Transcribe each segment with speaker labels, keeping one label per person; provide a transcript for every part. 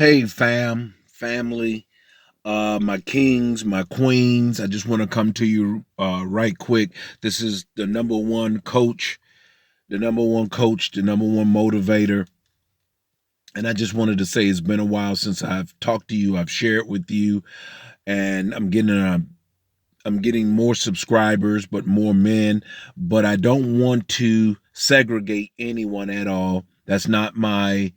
Speaker 1: Hey family, my kings, my queens. I just want to come to you right quick. This is the number one coach, the number one coach, the number one motivator. And I just wanted to say it's been a while since I've talked to you, I've shared with you, and I'm getting more subscribers, but more men. But I don't want to segregate anyone at all. That's not my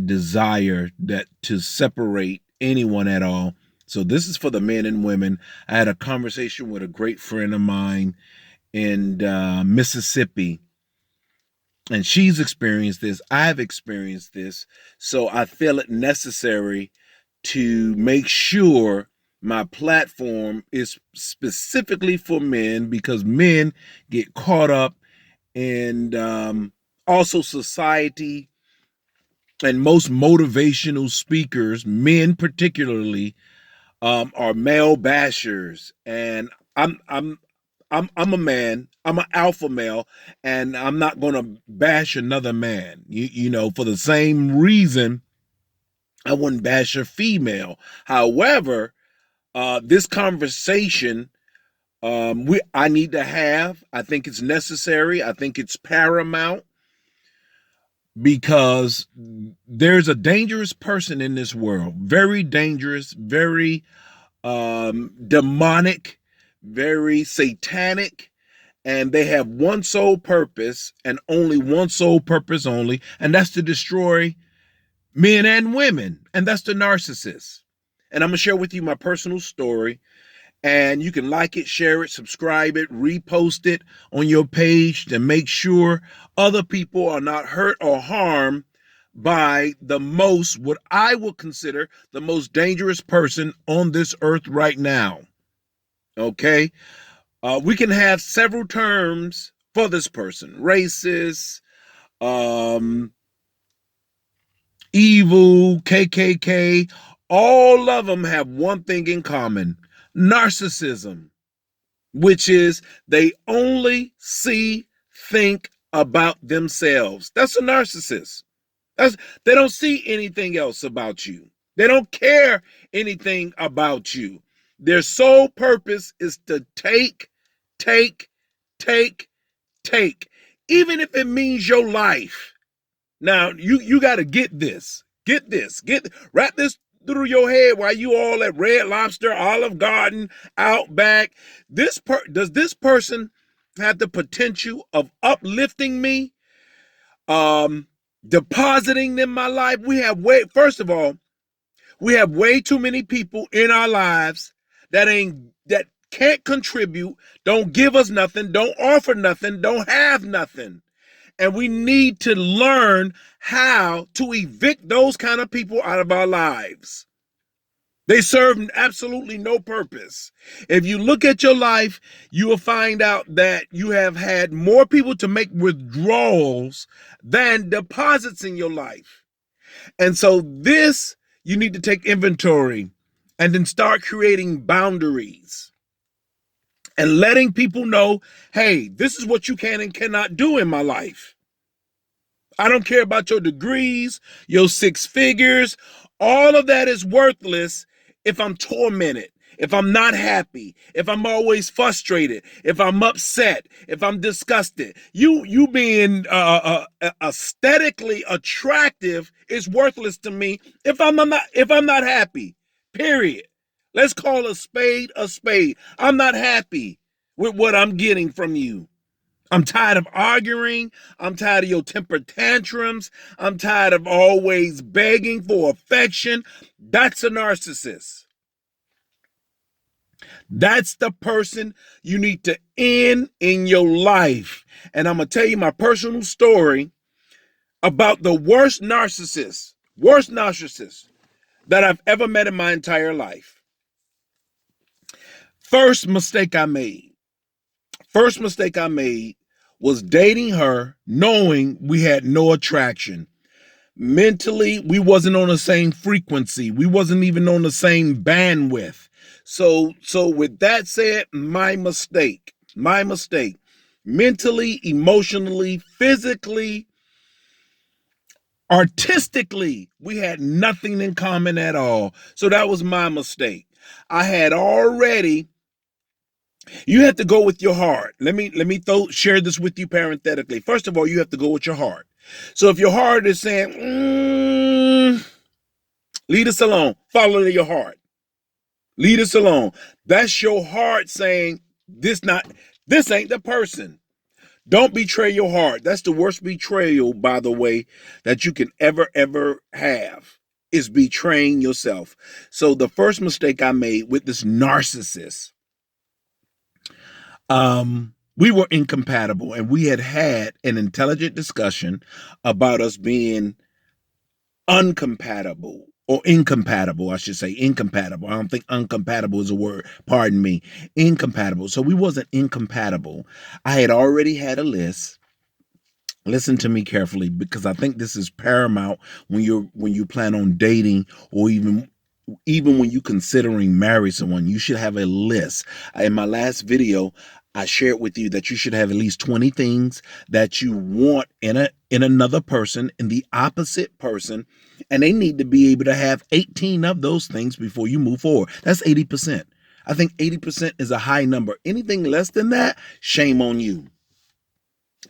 Speaker 1: desire that to separate anyone at all. So this is for the men and women. I had a conversation with a great friend of mine in Mississippi, and she's experienced this. I've experienced this. So I feel it necessary to make sure my platform is specifically for men because men get caught up in also society, and most motivational speakers, men particularly, are male bashers. And I'm a man. I'm an alpha male, and I'm not going to bash another man. For the same reason I wouldn't bash a female. However, this conversation I need to have. I think it's necessary. I think it's paramount because there's a dangerous person in this world, very dangerous, very demonic, very satanic, and they have one sole purpose and only one sole purpose only, and that's to destroy men and women, and that's the narcissist. And I'm gonna share with you my personal story, and you can like it, share it, subscribe it, repost it on your page to make sure other people are not hurt or harmed by what I will consider the most dangerous person on this earth right now. Okay? We can have several terms for this person: racist, evil, KKK. All of them have one thing in common: narcissism, which is they only think about themselves. That's a narcissist. They don't see anything else about you. They don't care anything about you. Their sole purpose is to take, take, take, take, even if it means your life. Now, you got to get this. Wrap this through your head while you all at Red Lobster, Olive Garden, Outback. Does this person have the potential of uplifting me, depositing in my life? First of all, we have way too many people in our lives that can't contribute, don't give us nothing, don't offer nothing, don't have nothing. And we need to learn how to evict those kind of people out of our lives. They serve absolutely no purpose. If you look at your life, you will find out that you have had more people to make withdrawals than deposits in your life. And so you need to take inventory and then start creating boundaries and letting people know, hey, this is what you can and cannot do in my life. I don't care about your degrees, your 6 figures. All of that is worthless if I'm tormented, if I'm not happy, if I'm always frustrated, if I'm upset, if I'm disgusted. You being aesthetically attractive is worthless to me if I'm not happy. Period. Let's call a spade a spade. I'm not happy with what I'm getting from you. I'm tired of arguing. I'm tired of your temper tantrums. I'm tired of always begging for affection. That's a narcissist. That's the person you need to end in your life. And I'm going to tell you my personal story about the worst narcissist that I've ever met in my entire life. First mistake I made was dating her knowing we had no attraction. Mentally, we wasn't on the same frequency. We wasn't even on the same bandwidth. So with that said, my mistake. Mentally, emotionally, physically, Artistically, we had nothing in common at all. So that was my mistake. I had already, you have to go with your heart. Let me share this with you parenthetically. First of all, you have to go with your heart. So if your heart is saying, leave us alone, follow your heart. Leave us alone. That's your heart saying, this ain't the person. Don't betray your heart. That's the worst betrayal, by the way, that you can ever have, is betraying yourself. So the first mistake I made with this narcissist, we were incompatible, and we had an intelligent discussion about us being uncompatible, or incompatible, I should say. Incompatible. I don't think uncompatible is a word. Pardon me. Incompatible. So we wasn't incompatible. I had already had a list. Listen to me carefully, because I think this is paramount when you plan on dating, or even when you're considering marrying someone. You should have a list. In my last video, I shared with you that you should have at least 20 things that you want in another person, in the opposite person, and they need to be able to have 18 of those things before you move forward. That's 80%. I think 80% is a high number. Anything less than that, shame on you.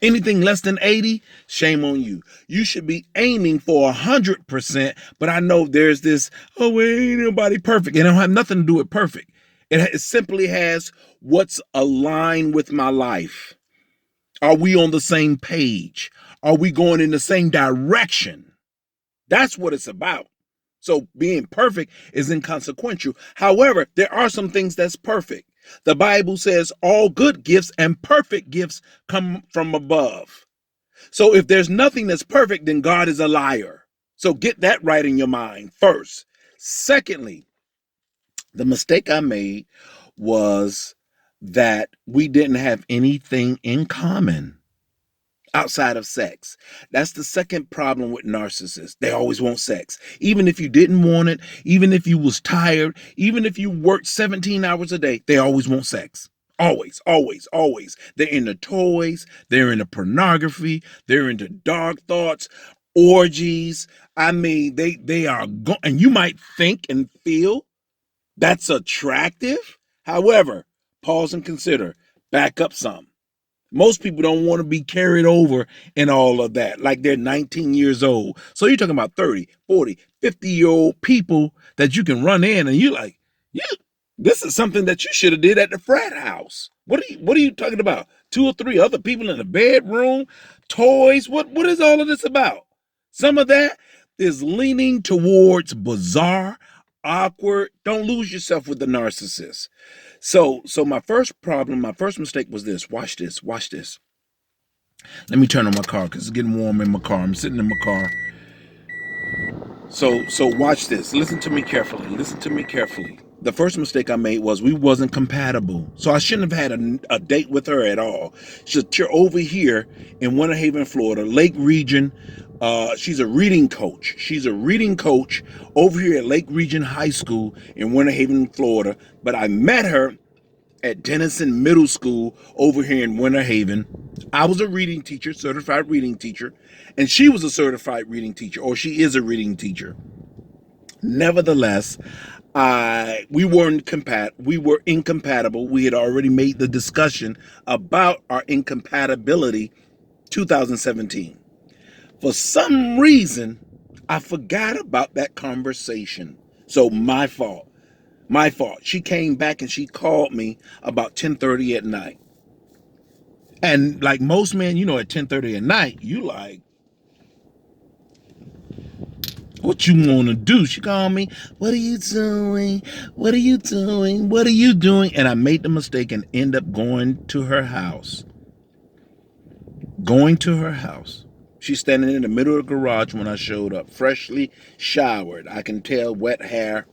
Speaker 1: Anything less than 80, shame on you. You should be aiming for 100%, but I know there's this, ain't nobody perfect. It don't have nothing to do with perfect. It simply has what's aligned with my life. Are we on the same page? Are we going in the same direction? That's what it's about. So being perfect is inconsequential. However, there are some things that's perfect. The Bible says all good gifts and perfect gifts come from above. So if there's nothing that's perfect, then God is a liar. So get that right in your mind first. Secondly, the mistake I made was that we didn't have anything in common outside of sex. That's the second problem with narcissists. They always want sex. Even if you didn't want it, even if you was tired, even if you worked 17 hours a day, they always want sex. Always, always, always. They're into toys, they're into pornography, they're into dark thoughts, orgies. I mean, they are and you might think and feel that's attractive. However, pause and consider, back up some. Most people don't want to be carried over in all of that, like they're 19 years old. So you're talking about 30, 40, 50-year-old people that you can run in, and you're like, yeah, this is something that you should have did at the frat house. What are you talking about? 2 or 3 other people in the bedroom, toys. What is all of this about? Some of that is leaning towards bizarre, awkward. Don't lose yourself with the narcissist. So my first mistake was this. Watch this. Let me turn on my car because it's getting warm in my car. I'm sitting in my car. So watch this. Listen to me carefully. The first mistake I made was we wasn't compatible. So I shouldn't have had a date with her at all. You're over here in Winter Haven, Florida, Lake Region. She's a reading coach. Over here at Lake Region High School in Winter Haven, Florida. But I met her at Denison Middle School over here in Winter Haven. I was a reading teacher, certified reading teacher, and she was a certified reading teacher, or she is a reading teacher. Nevertheless, we were incompatible. We had already made the discussion about our incompatibility 2017. For some reason, I forgot about that conversation. So my fault. She came back and she called me about 10:30 at night. And like most men, at 10:30 at night, you like, what you want to do? She called me, what are you doing? What are you doing? What are you doing? And I made the mistake and end up going to her house. She's standing in the middle of the garage when I showed up, freshly showered. I can tell, wet hair.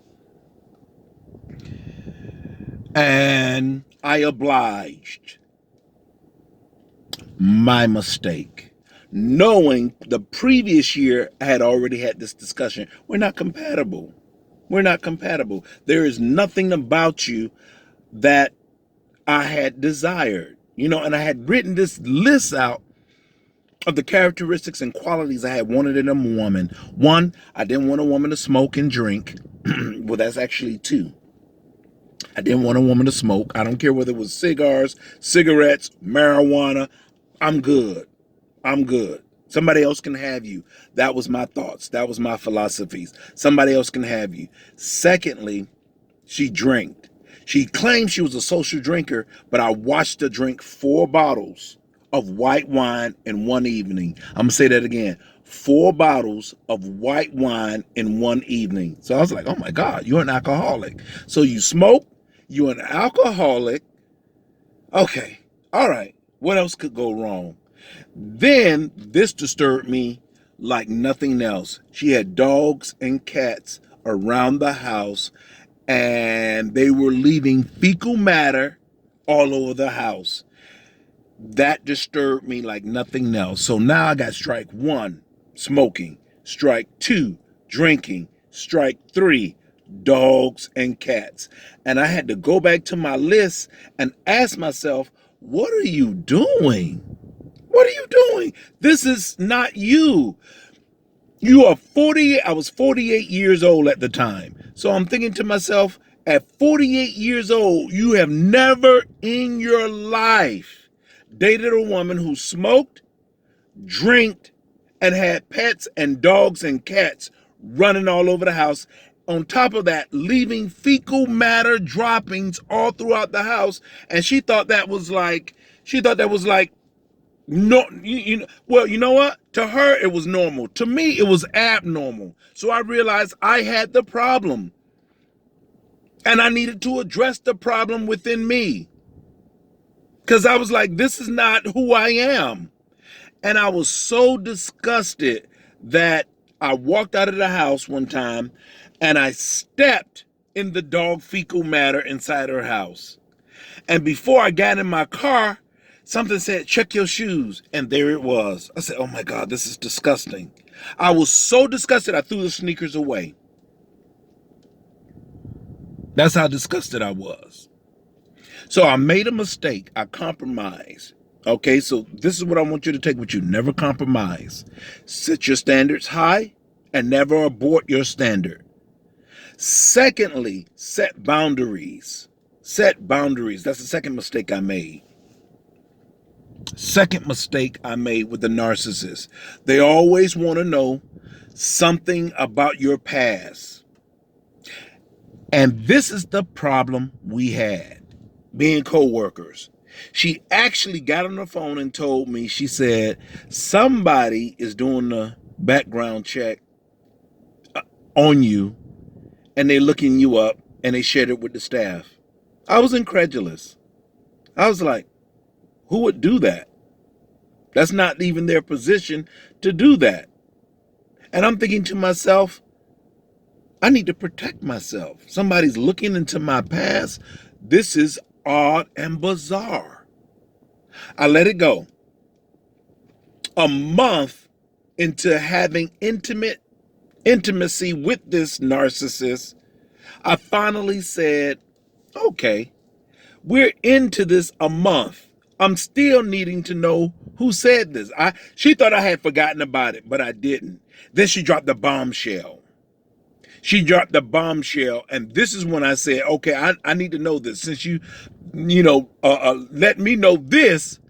Speaker 1: And I obliged. My mistake. Knowing the previous year I had already had this discussion. We're not compatible. There is nothing about you that I had desired. And I had written this list out of the characteristics and qualities I had wanted in a woman. One, I didn't want a woman to smoke and drink. Well, that's actually two. I didn't want a woman to smoke. I don't care whether it was cigars, cigarettes, marijuana. I'm good. I'm good. Somebody else can have you. That was my thoughts. That was my philosophies. Somebody else can have you. Secondly, she drank. She claimed she was a social drinker, but I watched her drink 4 bottles of white wine in one evening. I'm going to say that again. 4 bottles of white wine in one evening. So I was like, oh my God, you're an alcoholic. So you smoke, you're an alcoholic. Okay, all right. What else could go wrong? Then this disturbed me like nothing else. She had dogs and cats around the house, and they were leaving fecal matter all over the house. That disturbed me like nothing else. So now I got strike 1, smoking. Strike 2, drinking. Strike 3, dogs and cats. And I had to go back to my list and ask myself, what are you doing? What are you doing? This is not you. You are 40. I was 48 years old at the time. So I'm thinking to myself, at 48 years old, you have never in your life dated a woman who smoked, drank, and had pets and dogs and cats running all over the house. On top of that, leaving fecal matter droppings all throughout the house. And she thought that was like, no, well, you know what? To her, it was normal. To me, it was abnormal. So I realized I had the problem. And I needed to address the problem within me. Because I was like, this is not who I am. And I was so disgusted that I walked out of the house one time and I stepped in the dog fecal matter inside her house. And before I got in my car, something said, check your shoes. And there it was. I said, oh my God, this is disgusting. I was so disgusted, I threw the sneakers away. That's how disgusted I was. So I made a mistake. I compromised. Okay, so this is what I want you to take with you. Never compromise. Set your standards high and never abort your standard. Secondly, set boundaries. Set boundaries. That's the second mistake I made. Second mistake I made with the narcissist. They always want to know something about your past. And this is the problem we had, being co-workers. She actually got on the phone and told me, she said, somebody is doing the background check on you and they're looking you up, and they shared it with the staff. I was incredulous. I was like, who would do that? That's not even their position to do that. And I'm thinking to myself, I need to protect myself. Somebody's looking into my past. This is odd and bizarre. I let it go. A month into having intimacy with this narcissist, I finally said, okay, we're into this a month. I'm still needing to know who said this. She thought I had forgotten about it, but I didn't. Then she dropped the bombshell. She dropped the bombshell, and this is when I said, okay, I need to know this. Since you let me know this,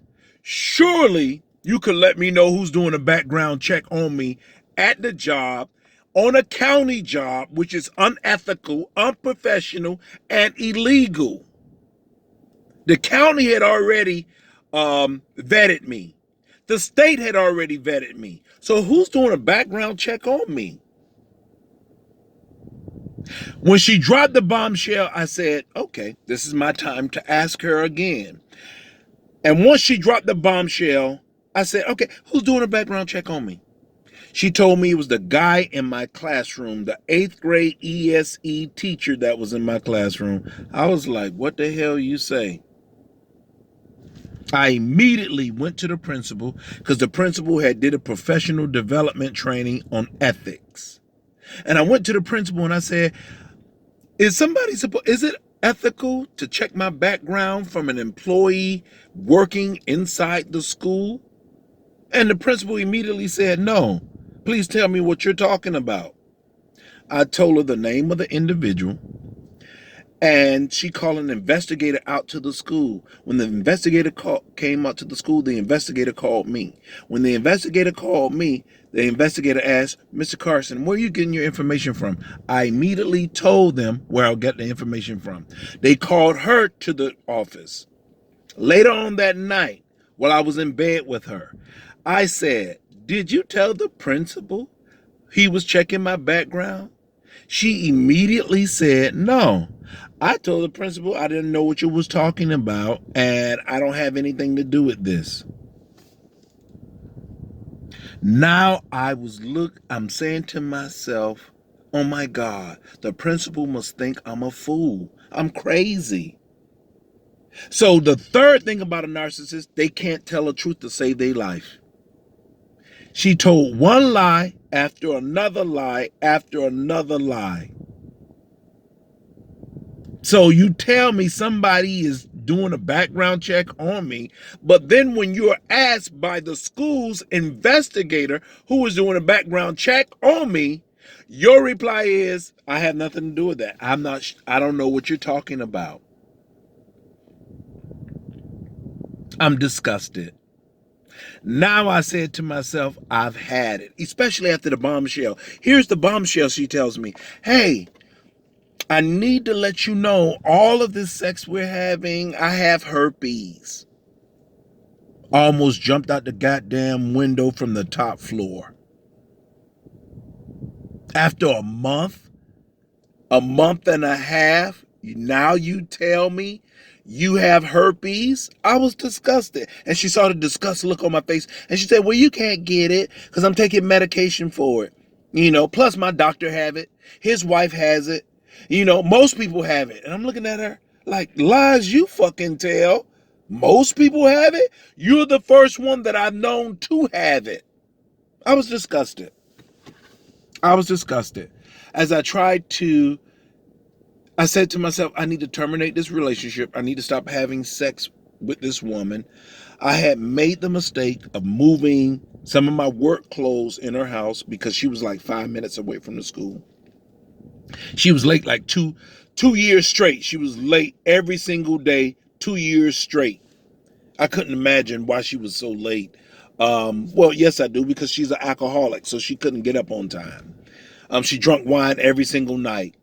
Speaker 1: surely you could let me know who's doing a background check on me at the job, on a county job, which is unethical, unprofessional, and illegal. The county had already vetted me. The state had already vetted me. So who's doing a background check on me? When she dropped the bombshell, I said, okay, this is my time to ask her again. And once she dropped the bombshell, I said, okay, who's doing a background check on me? She told me it was the guy in my classroom, the 8th grade ESE teacher that was in my classroom. I was like, what the hell you say? I immediately went to the principal because the principal had did a professional development training on ethics. And I went to the principal and I said, is it ethical to check my background from an employee working inside the school? And the principal immediately said, no, please tell me what you're talking about. I told her the name of the individual, and she called an investigator out to the school. When the investigator came out to the school, the investigator called me. When the investigator called me, the investigator asked, Mr. Carson, where are you getting your information from? I immediately told them where I'll get the information from. They called her to the office. Later on that night, while I was in bed with her, I said, did you tell the principal he was checking my background? She immediately said, no. I told the principal I didn't know what you was talking about, and I don't have anything to do with this. Now I'm saying to myself, oh my God, the principal must think I'm a fool. I'm crazy. So the third thing about a narcissist, they can't tell the truth to save their life. She told one lie after another lie after another lie. So you tell me somebody is doing a background check on me, but then when you're asked by the school's investigator who is doing a background check on me, your reply is, I have nothing to do with that. I don't know what you're talking about. I'm disgusted. Now I said to myself, I've had it, especially after the bombshell. Here's the bombshell. She tells me, hey, I need to let you know all of this sex we're having, I have herpes. Almost jumped out the goddamn window from the top floor. After a month and a half, now you tell me you have herpes? I was disgusted. And she saw the disgust look on my face. And she said, well, you can't get it because I'm taking medication for it. Plus my doctor have it. His wife has it. Most people have it. And I'm looking at her like, lies you fucking tell. Most people have it? You're the first one that I've known to have it. I was disgusted. As I said to myself, I need to terminate this relationship. I need to stop having sex with this woman. I had made the mistake of moving some of my work clothes in her house because she was like 5 minutes away from the school. She was late like two years straight. She was late every single day, 2 years straight. I couldn't imagine why she was so late. Well, yes, I do, because she's an alcoholic, so she couldn't get up on time. She drank wine every single night.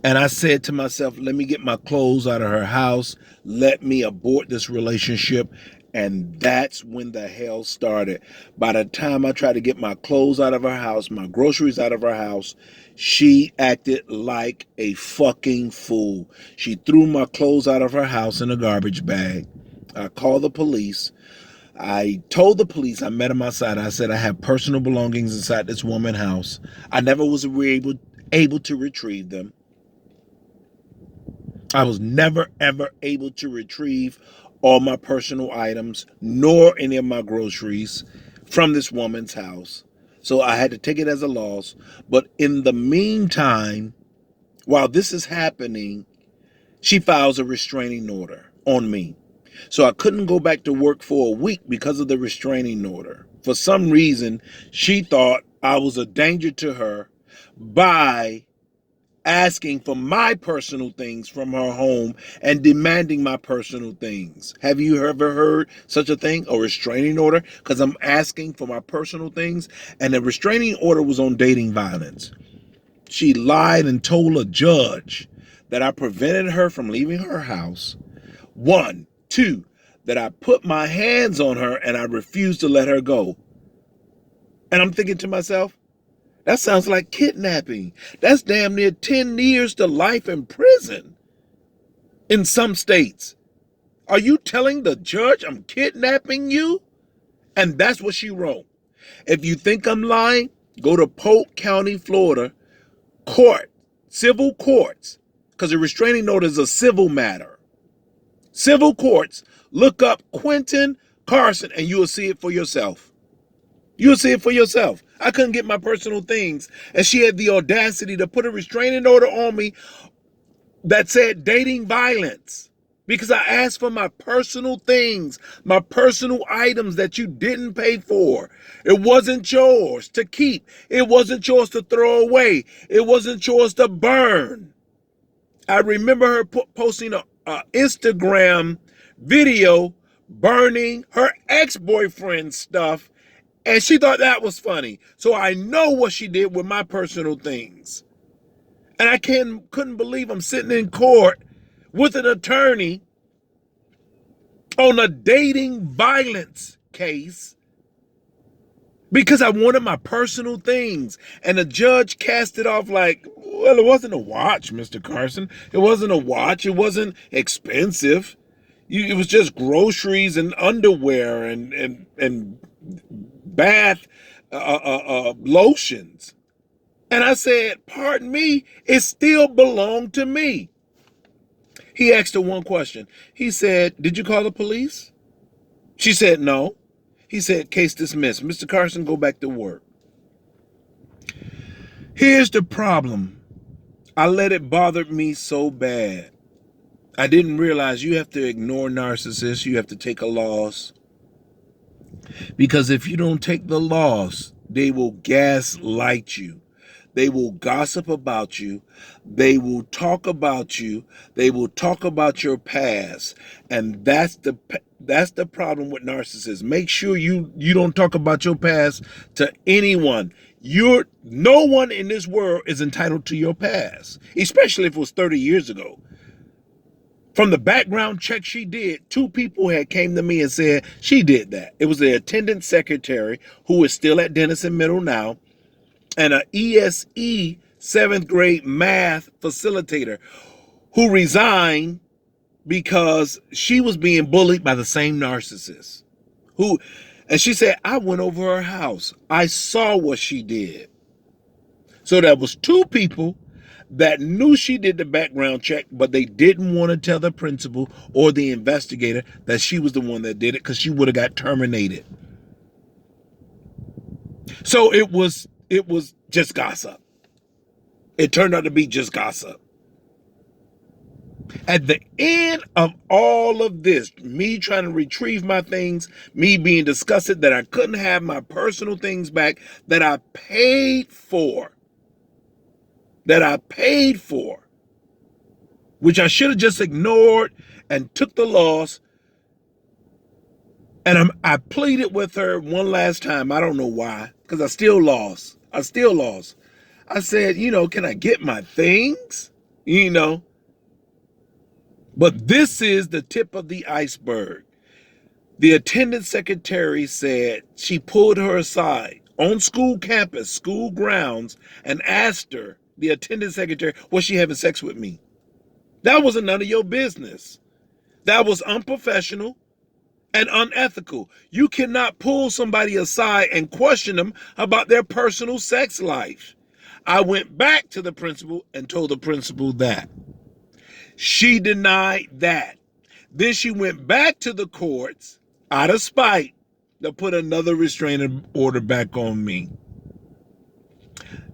Speaker 1: And I said to myself, let me get my clothes out of her house. Let me abort this relationship. And that's when the hell started. By the time I tried to get my clothes out of her house, my groceries out of her house, she acted like a fucking fool. She threw my clothes out of her house in a garbage bag. I called the police. I told the police, I met them outside. I said, I have personal belongings inside this woman's house. I never was able to retrieve them. I was never, ever able to retrieve all my personal items, nor any of my groceries from this woman's house. So I had to take it as a loss. But in the meantime, while this is happening, she files a restraining order on me. So I couldn't go back to work for a week because of the restraining order. For some reason, she thought I was a danger to her by asking for my personal things from her home and demanding my personal things. Have you ever heard such a thing? A restraining order? Because I'm asking for my personal things. And the restraining order was on dating violence. She lied and told a judge that I prevented her from leaving her house. 1, 2, that I put my hands on her and I refused to let her go. And I'm thinking to myself, that sounds like kidnapping. That's damn near 10 years to life in prison in some states. Are you telling the judge I'm kidnapping you? And that's what she wrote. If you think I'm lying, go to Polk County, Florida, civil courts, because a restraining order is a civil matter. Civil courts, look up Quentin Carson and you will see it for yourself. You'll see it for yourself. I couldn't get my personal things. And she had the audacity to put a restraining order on me that said dating violence. because I asked for my personal things, my personal items that you didn't pay for. It wasn't yours to keep. It wasn't yours to throw away. It wasn't yours to burn. I remember her posting a Instagram video burning her ex-boyfriend's stuff, and she thought that was funny. So I know what she did with my personal things. And I couldn't believe I'm sitting in court with an attorney on a dating violence case because I wanted my personal things. And the judge cast it off like, well, it wasn't a watch, Mr. Carson. It wasn't a watch. It wasn't expensive. It was just groceries and underwear and bath lotions. And I said, pardon me, it still belonged to me. He asked her one question. He said, did you call the police? She said, no. He said, case dismissed. Mr. Carson, go back to work. Here's the problem. I let it bother me so bad. I didn't realize you have to ignore narcissists. You have to take a loss. Because if you don't take the loss, they will gaslight you. They will gossip about you. They will talk about you. They will talk about your past. And that's the problem with narcissists. Make sure you don't talk about your past to anyone. No one in this world is entitled to your past, especially if it was 30 years ago. From the background check she did, 2 people had came to me and said she did that. It was the attendant secretary who is still at Denison Middle now, and an ESE 7th grade math facilitator who resigned because she was being bullied by the same narcissist. And she said, I went over her house. I saw what she did. So there was 2 people that knew she did the background check, but they didn't want to tell the principal or the investigator that she was the one that did it because she would have got terminated. So it was just gossip. It turned out to be just gossip. At the end of all of this, me trying to retrieve my things, me being disgusted that I couldn't have my personal things back that I paid for, which I should have just ignored and took the loss. And I pleaded with her one last time. I don't know why, because I still lost. I said, can I get my things? But this is the tip of the iceberg. The attendant secretary said she pulled her aside on school campus, school grounds, and asked her, the attendant secretary, was she having sex with me? That wasn't none of your business. That was unprofessional and unethical. You cannot pull somebody aside and question them about their personal sex life. I went back to the principal and told the principal that. She denied that. Then she went back to the courts out of spite to put another restraining order back on me.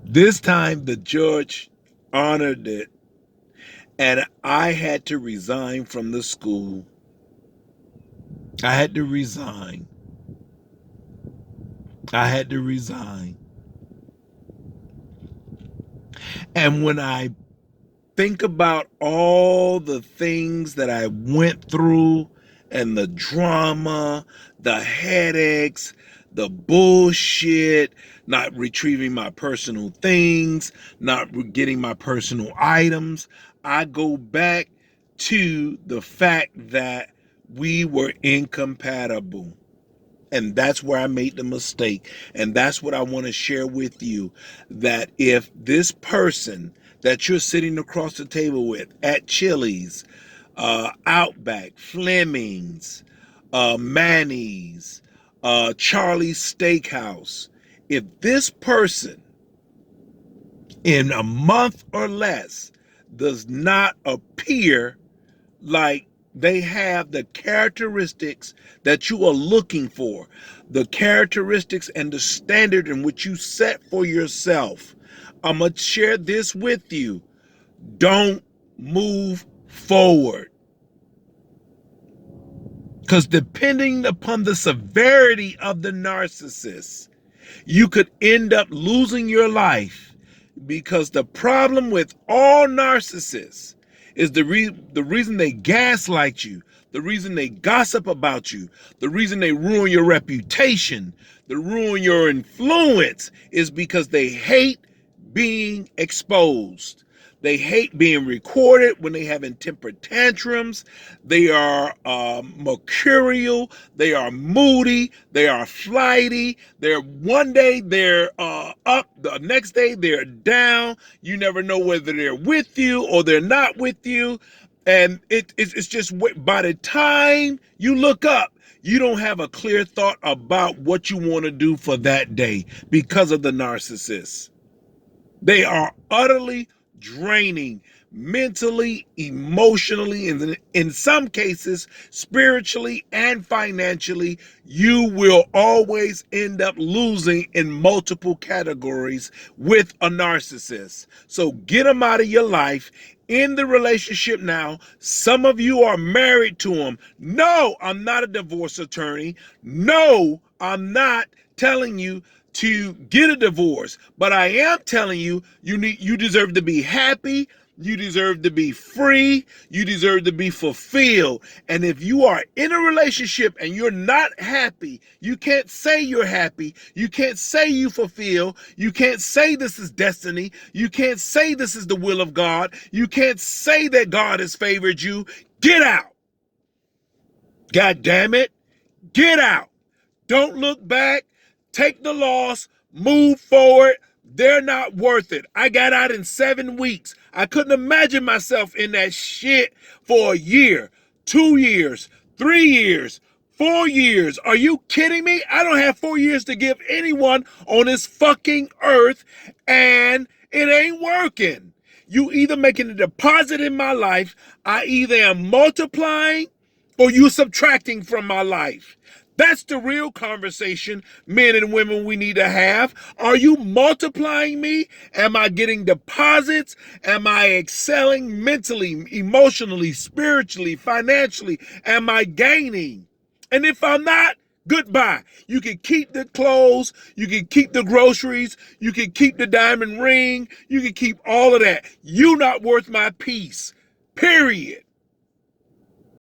Speaker 1: This time the judge honored it, and I had to resign from the school. I had to resign. And when I think about all the things that I went through and the drama, the headaches, the bullshit, not retrieving my personal things, not getting my personal items, I go back to the fact that we were incompatible. And that's where I made the mistake. And that's what I want to share with you, that if this person that you're sitting across the table with at Chili's, Outback, Fleming's, Manny's, Charlie's Steakhouse, if this person in a month or less does not appear like they have the characteristics that you are looking for, the characteristics and the standard in which you set for yourself, I'm going to share this with you. Don't move forward. Because depending upon the severity of the narcissist, you could end up losing your life, because the problem with all narcissists is the reason they gaslight you, the reason they gossip about you, the reason they ruin your reputation, they ruin your influence, is because they hate being exposed. They hate being recorded when they having temper tantrums. They are mercurial. They are moody. They are flighty. They're one day they're up, the next day they're down. You never know whether they're with you or they're not with you. And it's just, by the time you look up, you don't have a clear thought about what you want to do for that day because of the narcissist. They are utterly draining, mentally, emotionally, and in some cases, spiritually and financially. You will always end up losing in multiple categories with a narcissist. So get them out of your life. In the relationship now. Some of you are married to them. No, I'm not a divorce attorney. No, I'm not telling you to get a divorce, but I am telling you, you deserve to be happy, you deserve to be free, you deserve to be fulfilled. And if you are in a relationship and you're not happy, you can't say you're happy, you can't say you fulfill, you can't say this is destiny, you can't say this is the will of God, you can't say that God has favored you. Get out. God damn it. Get out. Don't look back. Take the loss. Move forward. They're not worth it. I got out in 7 weeks. I couldn't imagine myself in that shit for a year, 2 years, 3 years, 4 years. Are you kidding me? I don't have 4 years to give anyone on this fucking earth, and it ain't working. You either making a deposit in my life, I either am multiplying or you subtracting from my life. That's the real conversation, men and women, we need to have. Are you multiplying me? Am I getting deposits? Am I excelling mentally, emotionally, spiritually, financially? Am I gaining? And if I'm not, goodbye. You can keep the clothes, you can keep the groceries, you can keep the diamond ring, you can keep all of that. You're not worth my peace. Period.